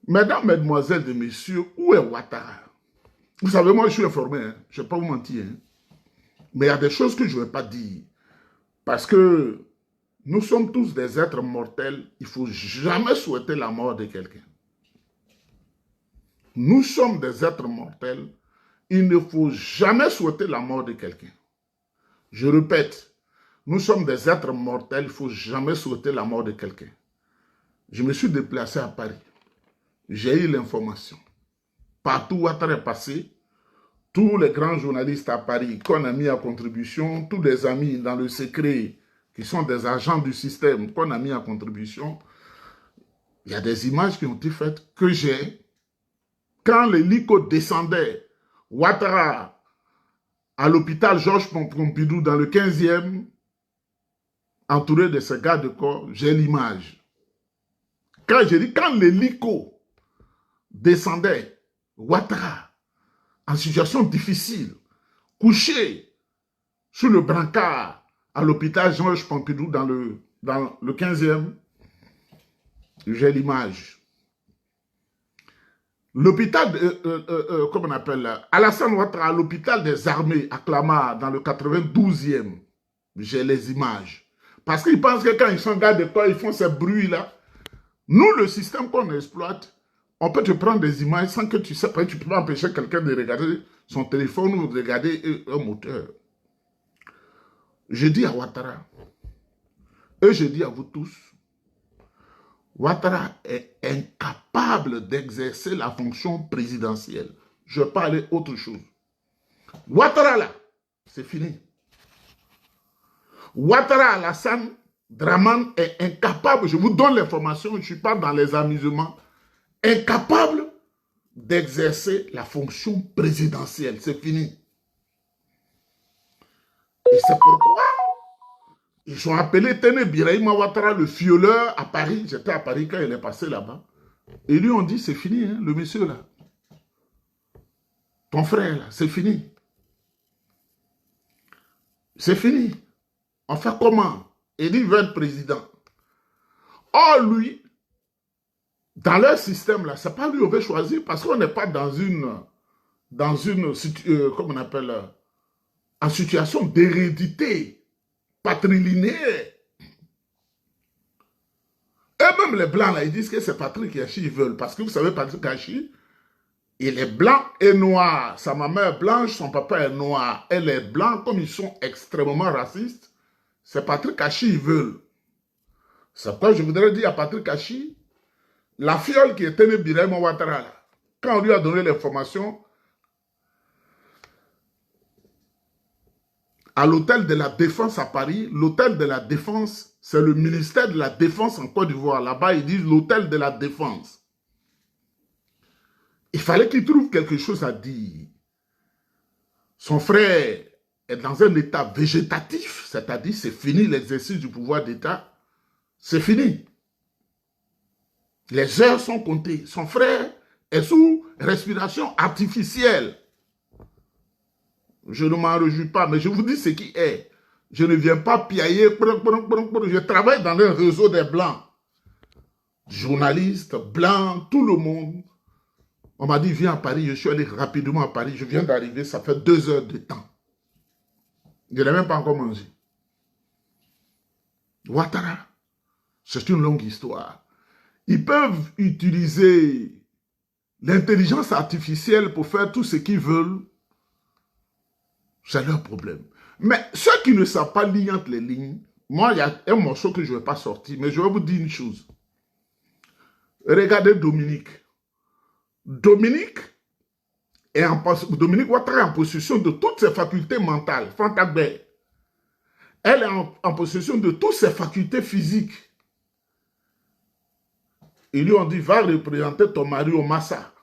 Mesdames, mesdemoiselles et messieurs, où est Ouattara? Vous savez, moi, je suis informé, hein, je ne vais pas vous mentir. Hein, mais il y a des choses que je ne vais pas dire. Parce que nous sommes tous des êtres mortels. Il ne faut jamais souhaiter la mort de quelqu'un. Nous sommes des êtres mortels. Il ne faut jamais souhaiter la mort de quelqu'un. Je répète, nous sommes des êtres mortels. Il ne faut jamais souhaiter la mort de quelqu'un. Je me suis déplacé à Paris. J'ai eu l'information. Partout où Ouattara est passé, tous les grands journalistes à Paris qu'on a mis à contribution, tous les amis dans le secret qui sont des agents du système qu'on a mis à contribution, il y a des images qui ont été faites que j'ai. Quand l'hélico descendait, Ouattara à l'hôpital Georges Pompidou dans le 15e, entouré de ces gardes de corps, j'ai l'image. Quand l'hélico descendait, Ouattara, en situation difficile, couché sur le brancard à l'hôpital Georges Pompidou dans le 15e, j'ai l'image. L'hôpital, comment on appelle, Alassane Ouattara, à l'hôpital des armées à Clamart dans le 92e, j'ai les images. Parce qu'ils pensent que quand ils sont garde de corps, ils font ces bruits-là. Nous, le système qu'on exploite, on peut te prendre des images sans que tu sais pas, tu peux pas empêcher quelqu'un de regarder son téléphone ou de regarder un moteur. Je dis à Ouattara, et je dis à vous tous, Ouattara est incapable d'exercer la fonction présidentielle. Je vais parler autre chose. Ouattara là, c'est fini. Ouattara Alassane Dramane est incapable, je vous donne l'information, je ne suis pas dans les amusements, incapable d'exercer la fonction présidentielle. C'est fini. Et c'est pourquoi ils ont appelé Tene Birahima Ouattara le violeur à Paris. J'étais à Paris quand il est passé là-bas. Et lui, on dit, c'est fini, hein, le monsieur là. Ton frère là, c'est fini. C'est fini. On fait comment? Et il veut être président. Or, lui, dans leur système là, c'est pas lui qu'on veut choisir parce qu'on n'est pas dans une comment on appelle, en situation d'hérédité patrilinéaire. Eux-mêmes, les Blancs, là, ils disent que c'est Patrick Yachi, ils veulent. Parce que vous savez, Patrick Yachi, il est blanc et noir. Sa maman est blanche, son papa est noir. Elle est blanc, comme ils sont extrêmement racistes. C'est Patrick Yachi, ils veulent. C'est pourquoi je voudrais dire à Patrick Yachi, la fiole qui était née Birahima Ouattara, là, quand on lui a donné l'information, à l'hôtel de la Défense à Paris, l'hôtel de la Défense, c'est le ministère de la Défense en Côte d'Ivoire. Là-bas, ils disent l'hôtel de la Défense. Il fallait qu'il trouve quelque chose à dire. Son frère est dans un état végétatif, c'est-à-dire c'est fini l'exercice du pouvoir d'État. C'est fini. Les heures sont comptées. Son frère est sous respiration artificielle. Je ne m'en réjouis pas, mais je vous dis ce qui est. Je ne viens pas piailler. Je travaille dans un réseau des Blancs. Journalistes, Blancs, tout le monde. On m'a dit, viens à Paris. Je suis allé rapidement à Paris. Je viens d'arriver, ça fait 2 heures de temps. Je n'ai même pas encore mangé. Ouattara, c'est une longue histoire. Ils peuvent utiliser l'intelligence artificielle pour faire tout ce qu'ils veulent. C'est leur problème. Mais ceux qui ne savent pas lire entre les lignes, moi, il y a un morceau que je ne vais pas sortir, mais je vais vous dire une chose. Regardez Dominique. Dominique Ouattara est en possession de toutes ses facultés mentales. Fantagbe. Elle est en possession de toutes ses facultés physiques. Ils lui ont dit, va représenter ton mari au Massa.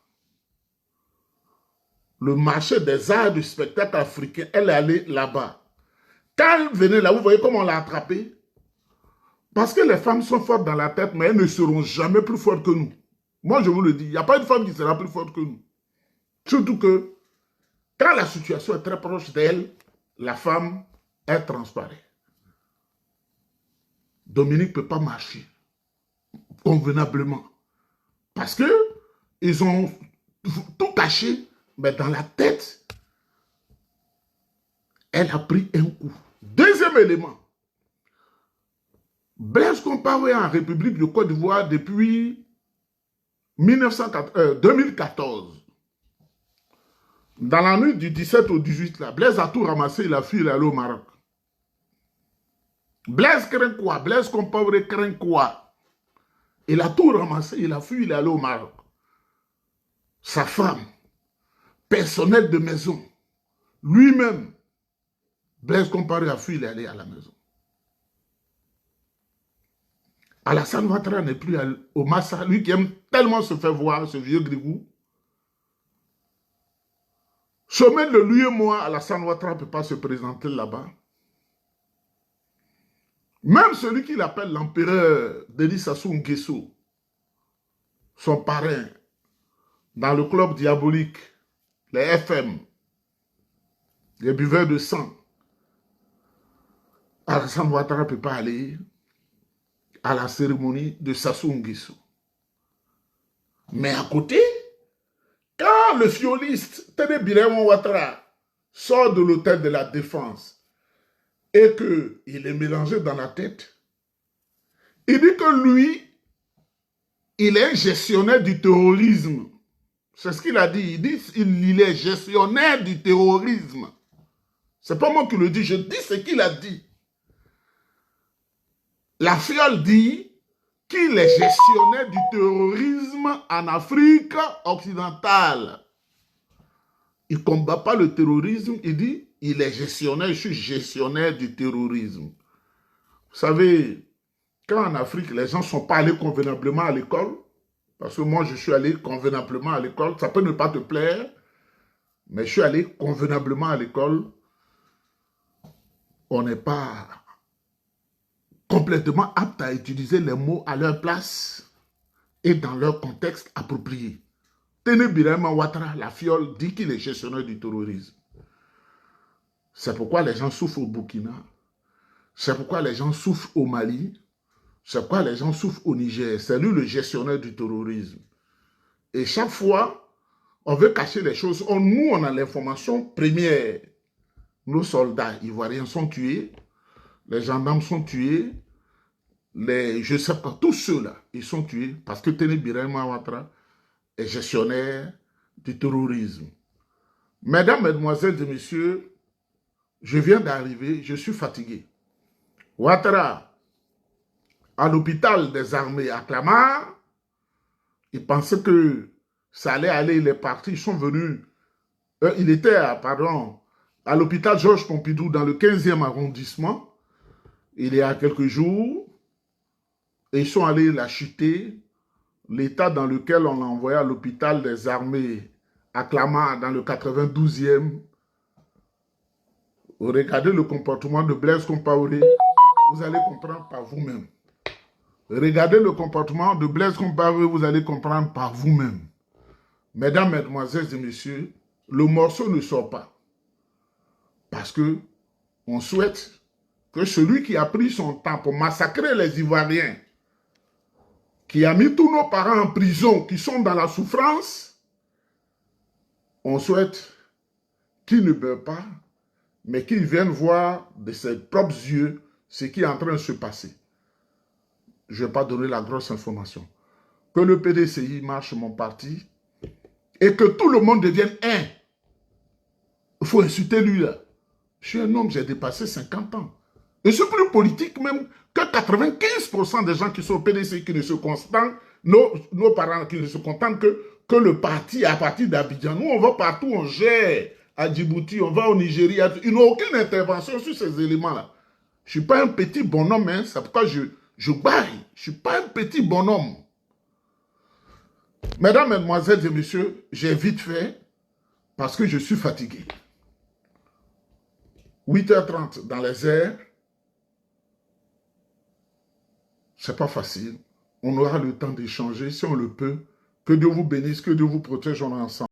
Le marché des arts du spectacle africain, elle est allée là-bas. Quand elle venait là, vous voyez comment on l'a attrapée? Parce que les femmes sont fortes dans la tête, mais elles ne seront jamais plus fortes que nous. Moi, je vous le dis, il n'y a pas une femme qui sera plus forte que nous. Surtout que, quand la situation est très proche d'elle, la femme, elle transparaît. Dominique ne peut pas marcher convenablement. Parce que Ils ont tout caché, mais dans la tête, elle a pris un coup. Deuxième élément, Blaise Compaoré en République de Côte d'Ivoire depuis 2014. Dans la nuit du 17 au 18, là, Blaise a tout ramassé, il a fui, il est allé au Maroc. Blaise craint quoi? Blaise Compaoré craint quoi? Il a tout ramassé, il a fui, il est allé au Maroc. Sa femme, personnel de maison, lui-même, Blaise Compaoré a fui, il est allé à la maison. Alassane Ouattara n'est plus au Massa, lui qui aime tellement se faire voir, ce vieux grigou. Sommet de lui et moi, Alassane Ouattara ne peut pas se présenter là-bas. Même celui qu'il appelle l'empereur Denis Sassou Nguesso, son parrain, dans le club diabolique, les FM, les buveurs de sang, Alassane Ouattara ne peut pas aller à la cérémonie de Sassou Nguesso. Mais à côté, quand le violiste Téné Birahim Ouattara sort de l'hôtel de la Défense et qu'il est mélangé dans la tête, il dit que lui, il est un gestionnaire du terrorisme. C'est ce qu'il a dit. Il dit qu'il est gestionnaire du terrorisme. C'est pas moi qui le dis, je dis ce qu'il a dit. La fiole dit qu'il est gestionnaire du terrorisme en Afrique occidentale. Il ne combat pas le terrorisme, il dit il est gestionnaire, je suis gestionnaire du terrorisme. Vous savez, quand en Afrique, les gens ne sont pas allés convenablement à l'école, parce que moi je suis allé convenablement à l'école, ça peut ne pas te plaire, mais je suis allé convenablement à l'école, on n'est pas complètement apte à utiliser les mots à leur place et dans leur contexte approprié. Téné Birahim Ouattara, la fiole, dit qu'il est gestionnaire du terrorisme. C'est pourquoi les gens souffrent au Burkina. C'est pourquoi les gens souffrent au Mali. C'est pourquoi les gens souffrent au Niger. C'est lui le gestionnaire du terrorisme. Et chaque fois, on veut cacher les choses. Nous, on a l'information première. Nos soldats ivoiriens sont tués. Les gendarmes sont tués. Je ne sais pas, tous ceux-là, ils sont tués parce que Téné Birahim Ouattara est gestionnaire du terrorisme. Mesdames, Mesdemoiselles et Messieurs, je viens d'arriver, je suis fatigué. Ouattara, à l'hôpital des armées à Clamart, il pensait que ça allait aller, il est parti, ils sont venus. Il était à l'hôpital Georges Pompidou dans le 15e arrondissement, il y a quelques jours, et ils sont allés l'acheter, l'état dans lequel on l'a envoyé à l'hôpital des armées à Clamart dans le 92e. Regardez le comportement de Blaise Compaoré, vous allez comprendre par vous-même. Regardez le comportement de Blaise Compaoré, vous allez comprendre par vous-même. Mesdames, Mesdemoiselles et Messieurs, le morceau ne sort pas. Parce que on souhaite que celui qui a pris son temps pour massacrer les Ivoiriens, qui a mis tous nos parents en prison, qui sont dans la souffrance, on souhaite qu'il ne meure pas, mais qu'il vienne voir de ses propres yeux ce qui est en train de se passer. Je ne vais pas donner la grosse information. Que le PDCI marche mon parti et que tout le monde devienne un. Il faut insulter lui là. Je suis un homme, j'ai dépassé 50 ans. Je suis plus politique même que 95% des gens qui sont au PDCI qui ne se contentent, nos parents qui ne se contentent que le parti à partir d'Abidjan. Nous, on va partout, on gère à Djibouti, on va au Nigeria. Ils n'ont aucune intervention sur ces éléments-là. Je ne suis pas un petit bonhomme, hein, c'est pourquoi je baille. Je ne suis pas un petit bonhomme. Mesdames, Mesdemoiselles et Messieurs, j'ai vite fait parce que je suis fatigué. 8h30 dans les airs, c'est pas facile. On aura le temps d'échanger si on le peut. Que Dieu vous bénisse, que Dieu vous protège, on est ensemble.